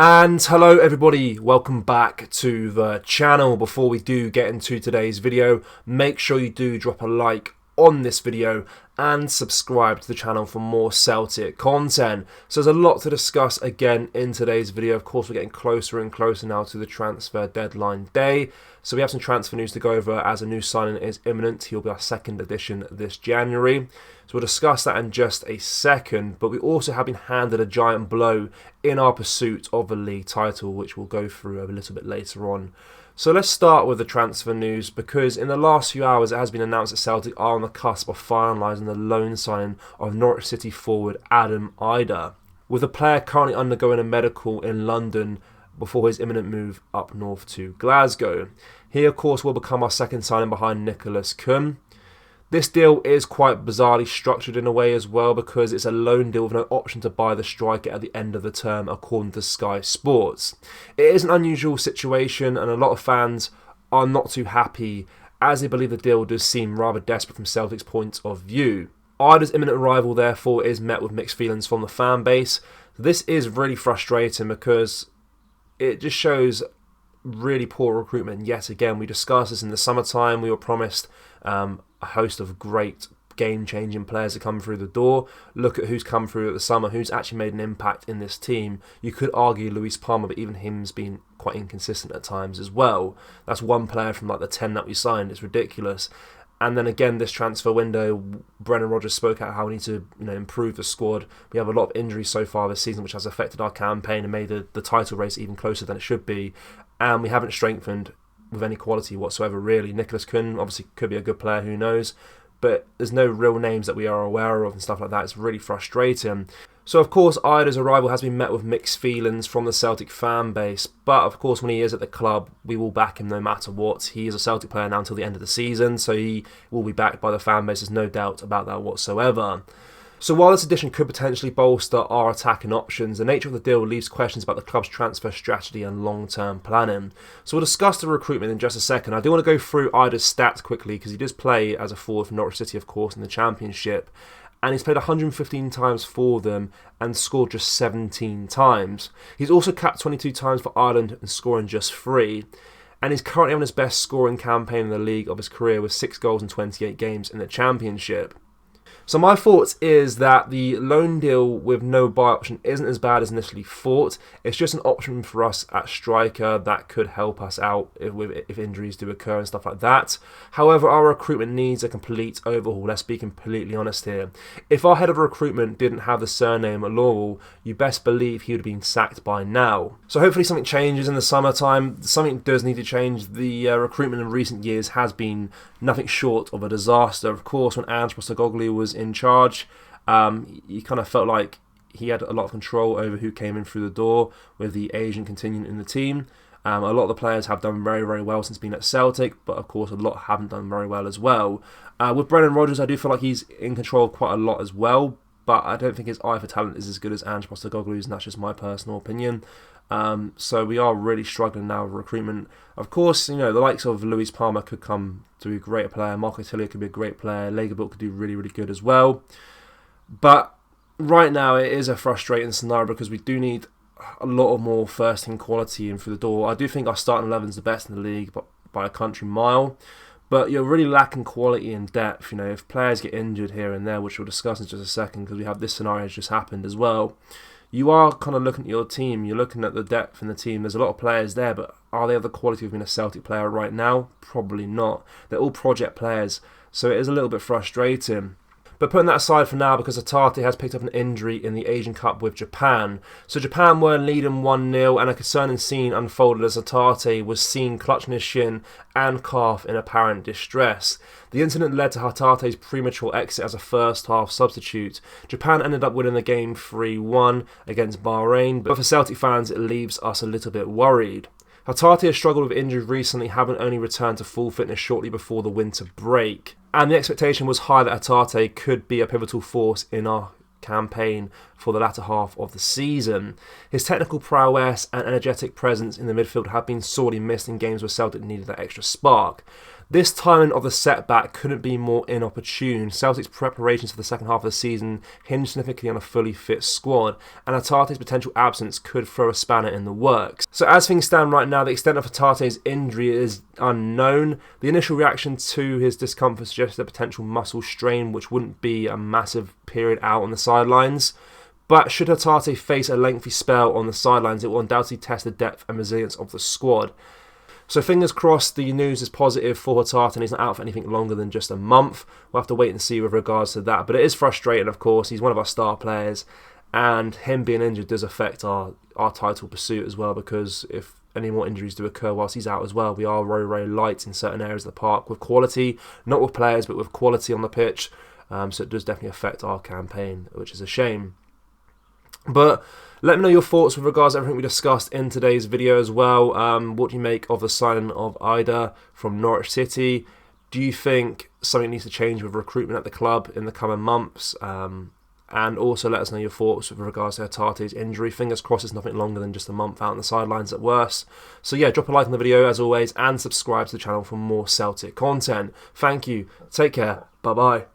And hello everybody, welcome back to the channel. Before we do get into today's video, make sure you do drop a like on this video and subscribe to the channel for more Celtic content. So there's a lot to discuss again in today's video. Of course, we're getting closer and closer now to the transfer deadline day. So we have some transfer news to go over as a new signing is imminent. He'll be our second edition this January. So we'll discuss that in just a second. But we also have been handed a giant blow in our pursuit of the league title, which we'll go through a little bit later on. So let's start with the transfer news, because in the last few hours it has been announced that Celtic are on the cusp of finalising the loan signing of Norwich City forward Idah, with the player currently undergoing a medical in London before his imminent move up north to Glasgow. He of course will become our second signing behind Nicholas Kuhn. This deal is quite bizarrely structured in a way as well, because it's a loan deal with no option to buy the striker at the end of the term, according to Sky Sports. It is an unusual situation, and a lot of fans are not too happy, as they believe the deal does seem rather desperate from Celtic's point of view. Idah's imminent arrival therefore is met with mixed feelings from the fan base. This is really frustrating because it just shows really poor recruitment yet again. We discussed this in the summertime. We were promised a host of great game-changing players to come through the door. Look at who's come through at the summer, who's actually made an impact in this team. You could argue Luis Palma, but even him's been quite inconsistent at times as well. That's one player from like the 10 that we signed. It's ridiculous. And then again, this transfer window, Brendan Rodgers spoke out how we need to improve the squad. We have a lot of injuries so far this season, which has affected our campaign and made the title race even closer than it should be. And we haven't strengthened with any quality whatsoever, really. Nicholas Kuhn obviously could be a good player, who knows? But there's no real names that we are aware of and stuff like that. It's really frustrating. So of course, Idah's arrival has been met with mixed feelings from the Celtic fan base. But of course, when he is at the club, we will back him no matter what. He is a Celtic player now until the end of the season, so he will be backed by the fan base. There's no doubt about that whatsoever. So while this addition could potentially bolster our attacking options, the nature of the deal leaves questions about the club's transfer strategy and long-term planning. So we'll discuss the recruitment in just a second. I do want to go through Idah's stats quickly, because he does play as a forward for Norwich City, of course, in the Championship. And he's played 115 times for them and scored just 17 times. He's also capped 22 times for Ireland and scoring just 3. And he's currently on his best scoring campaign in the league of his career, with 6 goals in 28 games in the Championship. So my thoughts is that the loan deal with no buy option isn't as bad as initially thought. It's just an option for us at striker that could help us out if injuries do occur and stuff like that. However, our recruitment needs a complete overhaul. Let's be completely honest here. If our head of recruitment didn't have the surname Laurel, you best believe he would have been sacked by now. So hopefully something changes in the summertime. Something does need to change. The recruitment in recent years has been nothing short of a disaster. Of course, when Ange Postecoglou was in charge, he kind of felt like he had a lot of control over who came in through the door, with the Asian contingent in the team. A lot of the players have done very, very well since being at Celtic, but of course a lot haven't done very well as well. With Brendan Rodgers, I do feel like he's in control of quite a lot as well, but I don't think his eye for talent is as good as Ange Postecoglou's, and that's just my personal opinion. So we are really struggling now with recruitment. Of course, the likes of Luis Palma could come to be a great player. Marco Tillia could be a great player. Lagerbilt could do really, really good as well. But right now it is a frustrating scenario, because we do need a lot of more first-team quality in through the door. I do think our starting 11 is the best in the league by a country mile. But you're really lacking quality and depth. If players get injured here and there, which we'll discuss in just a second, because we have this scenario has just happened as well. You are kind of looking at your team, you're looking at the depth in the team. There's a lot of players there, but are they of the quality of being a Celtic player right now? Probably not. They're all project players, so it is a little bit frustrating. But putting that aside for now, because Hatate has picked up an injury in the Asian Cup with Japan. So Japan were leading 1-0, and a concerning scene unfolded as Hatate was seen clutching his shin and calf in apparent distress. The incident led to Hatate's premature exit as a first-half substitute. Japan ended up winning the game 3-1 against Bahrain, but for Celtic fans it leaves us a little bit worried. Hatate has struggled with injury recently, having only returned to full fitness shortly before the winter break. And the expectation was high that Hatate could be a pivotal force in our campaign for the latter half of the season. His technical prowess and energetic presence in the midfield have been sorely missed in games where Celtic needed that extra spark. This timing of the setback couldn't be more inopportune. Celtic's preparations for the second half of the season hinge significantly on a fully fit squad, and Hatate's potential absence could throw a spanner in the works. So as things stand right now, the extent of Hatate's injury is unknown. The initial reaction to his discomfort suggests a potential muscle strain, which wouldn't be a massive period out on the sidelines. But should Hatate face a lengthy spell on the sidelines, it will undoubtedly test the depth and resilience of the squad. So fingers crossed the news is positive for Hatate and he's not out for anything longer than just a month. We'll have to wait and see with regards to that. But it is frustrating, of course. He's one of our star players, and him being injured does affect our title pursuit as well, because if any more injuries do occur whilst he's out as well, we are very, very light in certain areas of the park with quality, not with players, but with quality on the pitch. So it does definitely affect our campaign, which is a shame. But let me know your thoughts with regards to everything we discussed in today's video as well. What do you make of the signing of Idah from Norwich City? Do you think something needs to change with recruitment at the club in the coming months? And also let us know your thoughts with regards to Hatate's injury. Fingers crossed it's nothing longer than just a month out on the sidelines at worst. So yeah, drop a like on the video as always, and subscribe to the channel for more Celtic content. Thank you. Take care. Bye-bye.